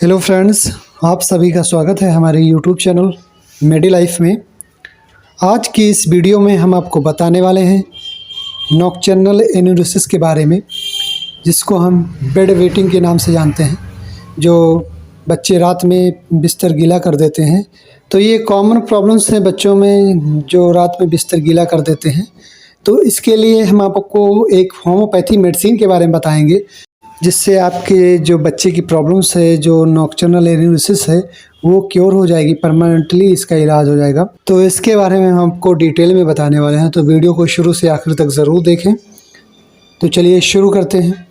Hello friends, आप सभी का स्वागत है हमारे यूट्यूब चैनल मेडी लाइफ में। आज की इस वीडियो में हम आपको बताने वाले हैं नॉक्टर्नल एनुरेसिस के बारे में, जिसको हम बेड वेटिंग के नाम से जानते हैं। जो बच्चे रात में बिस्तर गीला कर देते हैं, तो ये कॉमन प्रॉब्लम्स हैं बच्चों में जो रात में बिस्तर गीला कर देते हैं। तो इसके लिए हम आपको एक होम्योपैथी मेडिसिन के बारे में बताएंगे, जिससे आपके जो बच्चे की प्रॉब्लम्स है, जो नॉक्टर्नल एनुरेसिस है, वो क्योर हो जाएगी, परमानेंटली इसका इलाज हो जाएगा। तो इसके बारे में हम आपको डिटेल में बताने वाले हैं, तो वीडियो को शुरू से आखिर तक ज़रूर देखें। तो चलिए शुरू करते हैं।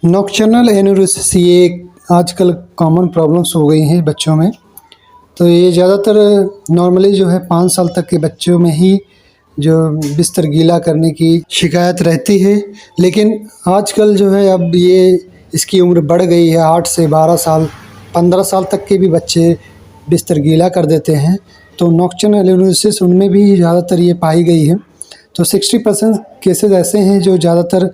नॉक्टर्नल एनुरेसिस ये आजकल कॉमन प्रॉब्लम्स हो गई हैं बच्चों में। तो ये ज़्यादातर नॉर्मली जो है 5 साल तक के बच्चों में ही जो बिस्तर गीला करने की शिकायत रहती है, लेकिन आजकल जो है अब ये इसकी उम्र बढ़ गई है। 8 से 12 साल 15 साल तक के भी बच्चे बिस्तर गीला कर देते हैं। तो नॉक्टर्नल एनुरेसिस उनमें भी ज़्यादातर ये पाई गई है। तो 60% केसेस ऐसे हैं जो ज़्यादातर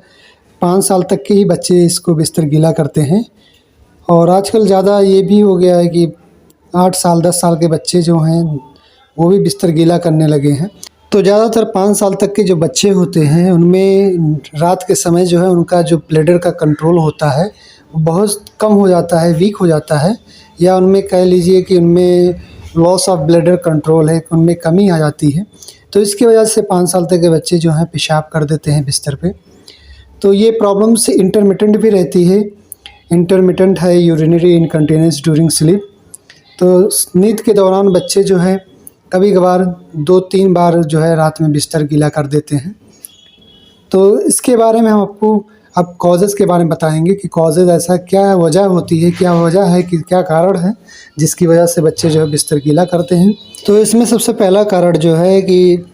5 साल तक के ही बच्चे इसको बिस्तर गीला करते हैं। और आजकल ज़्यादा ये भी हो गया है कि 8 साल 10 साल के बच्चे जो हैं वो भी बिस्तर गीला करने लगे हैं। तो ज़्यादातर 5 साल तक के जो बच्चे होते हैं उनमें रात के समय जो है उनका जो ब्लैडर का कंट्रोल होता है वो बहुत कम हो जाता है, वीक हो जाता है, या उनमें कह लीजिए कि उनमें लॉस ऑफ ब्लैडर कंट्रोल है, उनमें कमी आ जाती है। तो इसकी वजह से 5 साल तक के बच्चे जो हैं पेशाब कर देते हैं बिस्तर पे। तो ये प्रॉब्लम्स इंटरमिटेंट भी रहती है। इंटरमिटेंट है यूरिनरी इनकंटिनेंस ड्यूरिंग स्लीप। तो नींद के दौरान बच्चे जो है कभी कभार 2-3 बार जो है रात में बिस्तर गीला कर देते हैं। तो इसके बारे में हम आपको अब कॉजेज़ के बारे में बताएंगे कि कॉजेज़ ऐसा क्या वजह होती है, क्या वजह है कि क्या कारण है जिसकी वजह से बच्चे जो है बिस्तर गीला करते हैं। तो इसमें सबसे पहला कारण जो है कि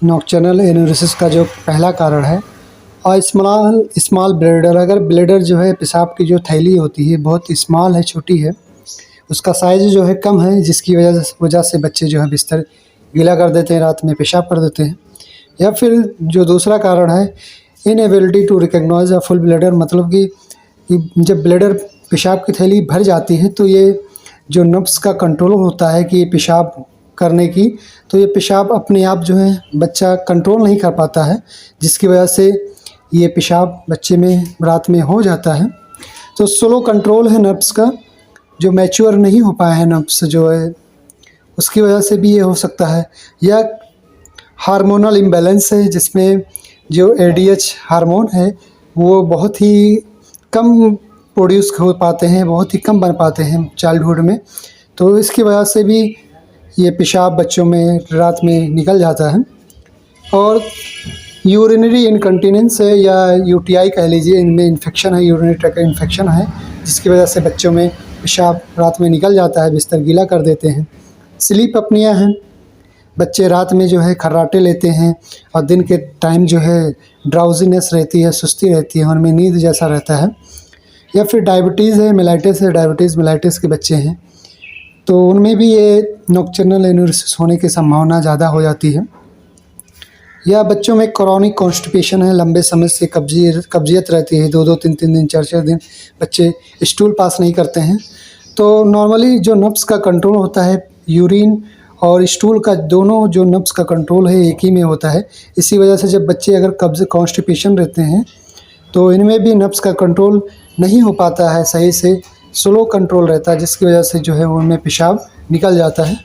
नॉक्टर्नल एनुरेसिस का जो पहला कारण है और स्मॉल ब्लैडर। अगर ब्लैडर जो है पेशाब की जो थैली होती है बहुत स्मॉल है, छोटी है, उसका साइज़ जो है कम है, जिसकी वजह से बच्चे जो है बिस्तर गीला कर देते हैं, रात में पेशाब कर देते हैं। या फिर जो दूसरा कारण है inability to recognise a full bladder, मतलब कि जब ब्लैडर पेशाब की थैली भर जाती है तो ये जो नब्ज़ का कंट्रोल होता है कि पेशाब करने की, तो ये पेशाब अपने आप जो है बच्चा कंट्रोल नहीं कर पाता है, जिसकी वजह से ये पेशाब बच्चे में रात में हो जाता है। तो स्लो कंट्रोल है नब्ज़ का, जो मैच्योर नहीं हो पाया है नब्ज़ जो है, उसकी वजह से भी ये हो सकता है। या हार्मोनल इम्बैलेंस है, जिसमें जो ADH हार्मोन है वो बहुत ही कम प्रोड्यूस हो पाते हैं, बहुत ही कम बन पाते हैं चाइल्डहुड में। तो इसकी वजह से भी ये पेशाब बच्चों में रात में निकल जाता है। और यूरिनरी इनकंटिनेंस है या UTI कह लीजिए, इनमें इन्फेक्शन है, यूरिनरी ट्रैक्ट इन्फेक्शन है, जिसकी वजह से बच्चों में पेशाब रात में निकल जाता है, बिस्तर गीला कर देते हैं। स्लीप अपनिया है, बच्चे रात में जो है खर्राटे लेते हैं और दिन के टाइम जो है ड्राउजीनेस रहती है, सुस्ती रहती है, उनमें नींद जैसा रहता है। या फिर डायबिटीज़ है, मेलाइटिस है, डायबिटीज़ मेलाइटिस के बच्चे हैं, तो उनमें भी ये नॉक्टर्नल एनुरेसिस होने की संभावना ज़्यादा हो जाती है। या बच्चों में क्रॉनिक कॉन्स्टिपेशन है, लंबे समय से कब्जियत रहती है, 2-2, 3-3 दिन, 4-4 दिन बच्चे स्टूल पास नहीं करते हैं। तो नॉर्मली जो नब्ज़ का कंट्रोल होता है, यूरिन और स्टूल का दोनों जो नब्ज़ का कंट्रोल है एक ही में होता है। इसी वजह से जब बच्चे अगर कॉन्स्टिपेशन रहते हैं तो इनमें भी नब्ज़ का कंट्रोल नहीं हो पाता है सही से, स्लो कंट्रोल रहता है, जिसकी वजह से जो है उनमें पेशाब निकल जाता है।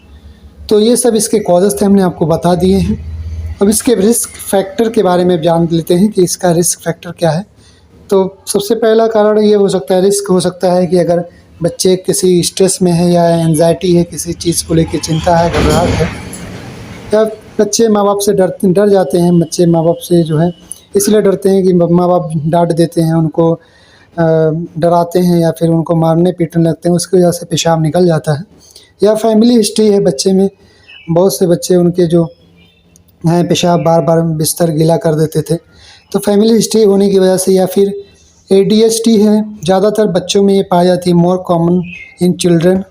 तो ये सब इसके कॉजेज़ थे, हमने आपको बता दिए हैं। अब इसके रिस्क फैक्टर के बारे में जान लेते हैं कि इसका रिस्क फैक्टर क्या है। तो सबसे पहला कारण ये हो सकता है, रिस्क हो सकता है कि अगर बच्चे किसी स्ट्रेस में है या एंजाइटी है, किसी चीज़ को लेकर चिंता है, घबराहट है, या बच्चे माँ बाप से डर जाते हैं। बच्चे माँ बाप से जो है इसलिए डरते हैं कि माँ बाप डांट देते हैं, उनको डराते हैं या फिर उनको मारने पीटने लगते हैं, उसकी वजह से पेशाब निकल जाता है। या फैमिली हिस्ट्री है बच्चे में, बहुत से बच्चे उनके जो हैं पेशाब बार बार बिस्तर गीला कर देते थे, तो फैमिली हिस्ट्री होने की वजह से। या फिर ADHD है, ज़्यादातर बच्चों में ये पाई जाती है, मोर कॉमन इन चिल्ड्रन।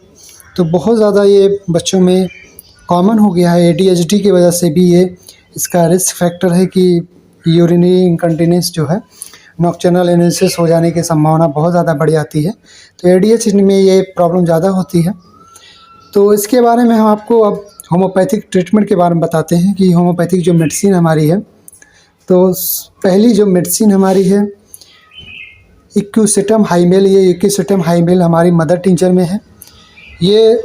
तो बहुत ज़्यादा ये बच्चों में कॉमन हो गया है। ADHD की वजह से भी ये इसका रिस्क फैक्टर है कि यूरिनरी इनकंटिनेंस जो है नॉक्टर्नल एनालिसिस हो जाने की संभावना बहुत ज़्यादा बढ़ जाती है। तो ADHD में ये प्रॉब्लम ज़्यादा होती है। तो इसके बारे में हम आपको अब होम्योपैथिक ट्रीटमेंट के बारे में बताते हैं कि होम्योपैथिक जो मेडिसिन हमारी है, तो पहली जो मेडिसिन हमारी है इक्विसेटम हाइमेल। ये इक्विसेटम हाइमेल हमारी मदर टिंचर में है। ये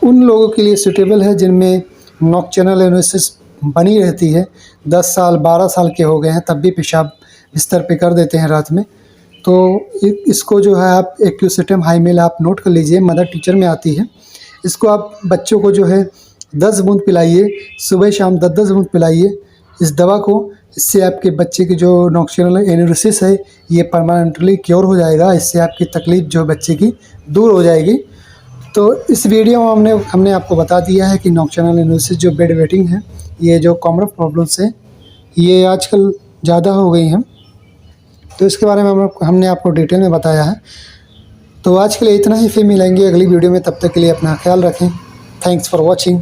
उन लोगों के लिए सूटेबल है जिनमें नॉक्टर्नल एनालिसिस बनी रहती है, 10 साल 12 साल के हो गए हैं तब भी पेशाब बिस्तर पे कर देते हैं रात में। तो इसको जो है आप इक्विसेटम हाइमेल आप नोट कर लीजिए, मदर टीचर में आती है। इसको आप बच्चों को जो है 10 बूंद पिलाइए, सुबह शाम 10-10 बूंद पिलाइए इस दवा को। इससे आपके बच्चे की जो नॉक्टर्नल एनालिसिस है ये परमानेंटली क्योर हो जाएगा। इससे आपकी तकलीफ़ जो बच्चे की दूर हो जाएगी। तो इस वीडियो में हमने आपको बता दिया है कि नॉक्टर्नल एनालिसिस जो बेड वेटिंग है, ये जो कॉमन प्रॉब्लम्स है ये आजकल ज़्यादा हो गई हैं। तो इसके बारे में हमने आपको डिटेल में बताया है। तो आज के लिए इतना ही, फिर मिलेंगे अगली वीडियो में। तब तक के लिए अपना ख्याल रखें। Thanks for watching.